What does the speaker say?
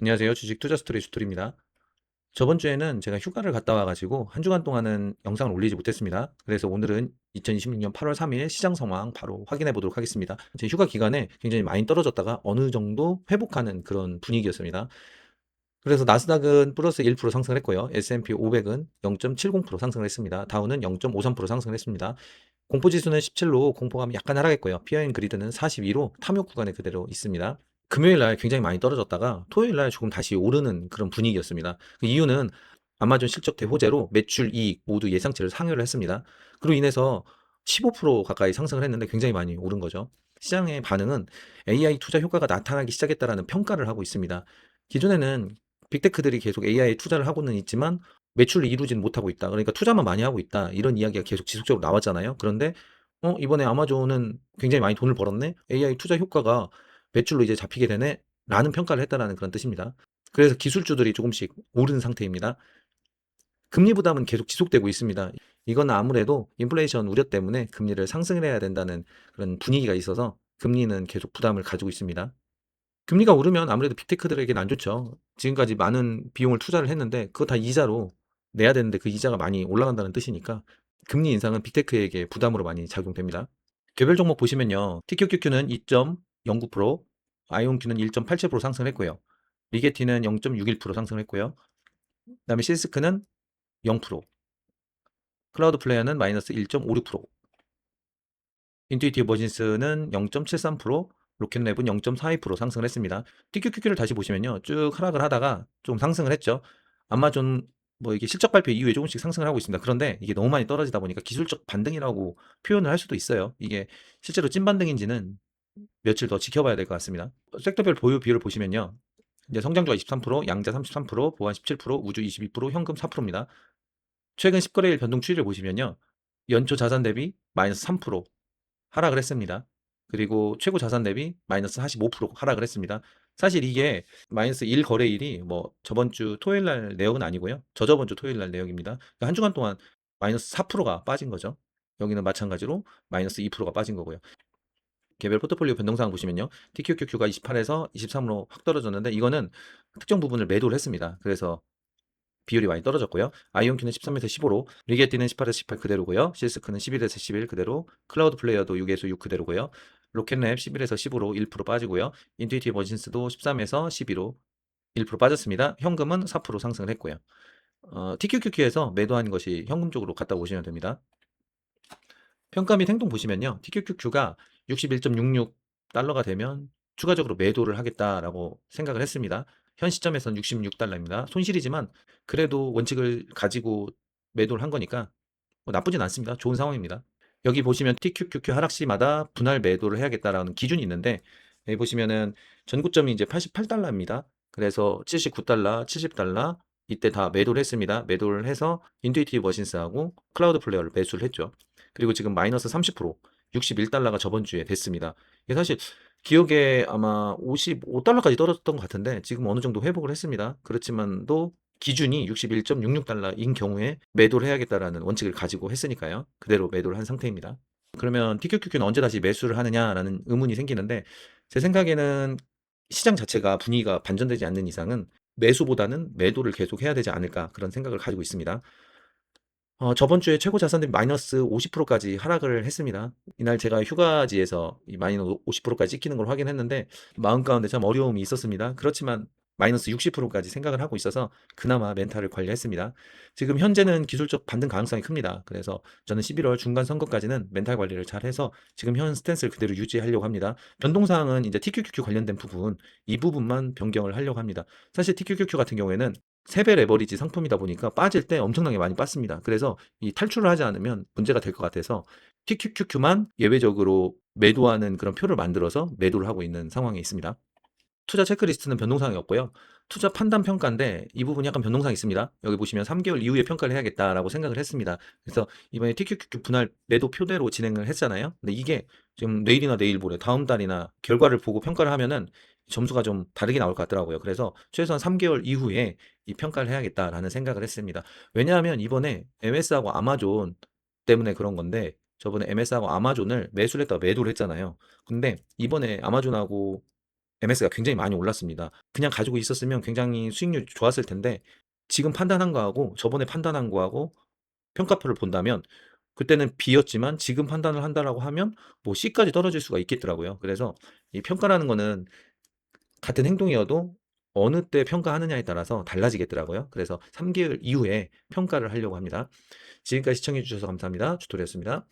안녕하세요. 주식 투자 스토리 주툴입니다. 저번 주에는 제가 휴가를 갔다 와가지고 한 주간 동안은 영상을 올리지 못했습니다. 그래서 오늘은 2026년 8월 3일 시장 상황 바로 확인해 보도록 하겠습니다. 제 휴가 기간에 굉장히 많이 떨어졌다가 어느 정도 회복하는 그런 분위기였습니다. 그래서 나스닥은 플러스 1% 상승을 했고요. S&P 500은 0.70% 상승을 했습니다. 다우는 0.53% 상승을 했습니다. 공포지수는 17로 공포감이 약간 하락했고요. 피어앤 그리드는 42로 탐욕 구간에 그대로 있습니다. 금요일 날 굉장히 많이 떨어졌다가 토요일 날 조금 다시 오르는 그런 분위기였습니다. 그 이유는 아마존 실적 대호재로 매출, 이익 모두 예상치를 상회를 했습니다. 그로 인해서 15% 가까이 상승을 했는데 굉장히 많이 오른 거죠. 시장의 반응은 AI 투자 효과가 나타나기 시작했다라는 평가를 하고 있습니다. 기존에는 빅테크들이 계속 AI에 투자를 하고는 있지만 매출을 이루지는 못하고 있다. 그러니까 투자만 많이 하고 있다. 이런 이야기가 계속 지속적으로 나왔잖아요. 그런데 이번에 아마존은 굉장히 많이 돈을 벌었네. AI 투자 효과가 매출로 이제 잡히게 되네. 라는 평가를 했다라는 그런 뜻입니다. 그래서 기술주들이 조금씩 오른 상태입니다. 금리 부담은 계속 지속되고 있습니다. 이건 아무래도 인플레이션 우려 때문에 금리를 상승을 해야 된다는 그런 분위기가 있어서 금리는 계속 부담을 가지고 있습니다. 금리가 오르면 아무래도 빅테크들에게는 안 좋죠. 지금까지 많은 비용을 투자를 했는데 그거 다 이자로 내야 되는데 그 이자가 많이 올라간다는 뜻이니까 금리 인상은 빅테크에게 부담으로 많이 작용됩니다. 개별 종목 보시면요. TQQQ는 2.09%, 아이온큐는 1.87% 상승했고요. 리게티는 0.61% 상승했고요. 그다음에 시스크는 0%, 클라우드 플레이어는 마이너스 1.56%, 인투이티브 버진스는 0.73%, 로켓랩은 0.42% 상승을 했습니다. TQQQ를 다시 보시면요. 쭉 하락을 하다가 좀 상승을 했죠. 아마존 뭐 이게 실적 발표 이후에 조금씩 상승을 하고 있습니다. 그런데 이게 너무 많이 떨어지다 보니까 기술적 반등이라고 표현을 할 수도 있어요. 이게 실제로 찐 반등인지는 며칠 더 지켜봐야 될 것 같습니다. 섹터별 보유 비율을 보시면요. 이제 성장주가 23%, 양자 33%, 보안 17%, 우주 22%, 현금 4%입니다. 최근 10거래일 변동 추이를 보시면요. 연초 자산 대비 마이너스 3% 하락을 했습니다. 그리고 최고 자산 대비 마이너스 45% 하락을 했습니다. 사실 이게 마이너스 1 거래일이 뭐 저번 주 토요일 날 내역은 아니고요. 저저번 주 토요일 날 내역입니다. 그러니까 한 주간 동안 마이너스 4%가 빠진 거죠. 여기는 마찬가지로 마이너스 2%가 빠진 거고요. 개별 포트폴리오 변동사항 보시면요. TQQQ가 28에서 23으로 확 떨어졌는데 이거는 특정 부분을 매도를 했습니다. 그래서 비율이 많이 떨어졌고요. 아이온큐는 13에서 15로, 리게티는 18에서 18 그대로고요. 실스크는 11에서 11 그대로, 클라우드 플레이어도 6에서 6 그대로고요. 로켓랩 11에서 15로 1% 빠지고요. 인투이티브 머신스도 13에서 12로 1% 빠졌습니다. 현금은 4% 상승을 했고요. TQQQ에서 매도한 것이 현금 쪽으로 갔다 오시면 됩니다. 평가 및 행동 보시면요. TQQQ가 61.66달러가 되면 추가적으로 매도를 하겠다라고 생각을 했습니다. 현 시점에서는 66달러입니다. 손실이지만 그래도 원칙을 가지고 매도를 한 거니까 뭐 나쁘진 않습니다. 좋은 상황입니다. 여기 보시면 TQQQ 하락 시마다 분할 매도를 해야겠다라는 기준이 있는데 여기 보시면은 전고점이 이제 88달러입니다. 그래서 79달러, 70달러 이때 다 매도를 했습니다. 매도를 해서 인투이티브 머신스하고 클라우드 플레이어를 매수를 했죠. 그리고 지금 마이너스 30%, 61달러가 저번 주에 됐습니다. 이게 사실 기억에 아마 55달러까지 떨어졌던 것 같은데 지금 어느 정도 회복을 했습니다. 그렇지만도 기준이 61.66달러인 경우에 매도를 해야겠다라는 원칙을 가지고 했으니까요. 그대로 매도를 한 상태입니다. 그러면 TQQQ는 언제 다시 매수를 하느냐라는 의문이 생기는데 제 생각에는 시장 자체가 분위기가 반전되지 않는 이상은 매수보다는 매도를 계속 해야 되지 않을까 그런 생각을 가지고 있습니다. 저번 주에 최고 자산들이 마이너스 50%까지 하락을 했습니다. 이날 제가 휴가지에서 이 마이너스 50%까지 찍히는 걸 확인했는데 마음 가운데 참 어려움이 있었습니다. 그렇지만 마이너스 60%까지 생각을 하고 있어서 그나마 멘탈을 관리했습니다. 지금 현재는 기술적 반등 가능성이 큽니다. 그래서 저는 11월 중간 선거까지는 멘탈 관리를 잘 해서 지금 현 스탠스를 그대로 유지하려고 합니다. 변동사항은 이제 TQQQ 관련된 부분, 이 부분만 변경을 하려고 합니다. 사실 TQQQ 같은 경우에는 세배 레버리지 상품이다 보니까 빠질 때 엄청나게 많이 빠습니다. 그래서 이 탈출을 하지 않으면 문제가 될 것 같아서 TQQQ만 예외적으로 매도하는 그런 표를 만들어서 매도를 하고 있는 상황에 있습니다. 투자 체크리스트는 변동사항이 없고요. 투자 판단 평가인데 이 부분이 약간 변동사항이 있습니다. 여기 보시면 3개월 이후에 평가를 해야겠다라고 생각을 했습니다. 그래서 이번에 TQQQ 분할 매도 표대로 진행을 했잖아요. 근데 이게 지금 내일이나 내일 모레 다음 달이나 결과를 보고 평가를 하면은 점수가 좀 다르게 나올 것 같더라고요. 그래서 최소한 3개월 이후에 이 평가를 해야겠다라는 생각을 했습니다. 왜냐하면 이번에 MS하고 아마존 때문에 그런 건데 저번에 MS하고 아마존을 매수를 했다가 매도를 했잖아요. 근데 이번에 아마존하고 MS가 굉장히 많이 올랐습니다. 그냥 가지고 있었으면 굉장히 수익률이 좋았을 텐데 지금 판단한 거하고 저번에 판단한 거하고 평가표를 본다면 그때는 B였지만 지금 판단을 한다라고 하면 뭐 C까지 떨어질 수가 있겠더라고요. 그래서 이 평가라는 거는 같은 행동이어도 어느 때 평가하느냐에 따라서 달라지겠더라고요. 그래서 3개월 이후에 평가를 하려고 합니다. 지금까지 시청해 주셔서 감사합니다. 주토리였습니다.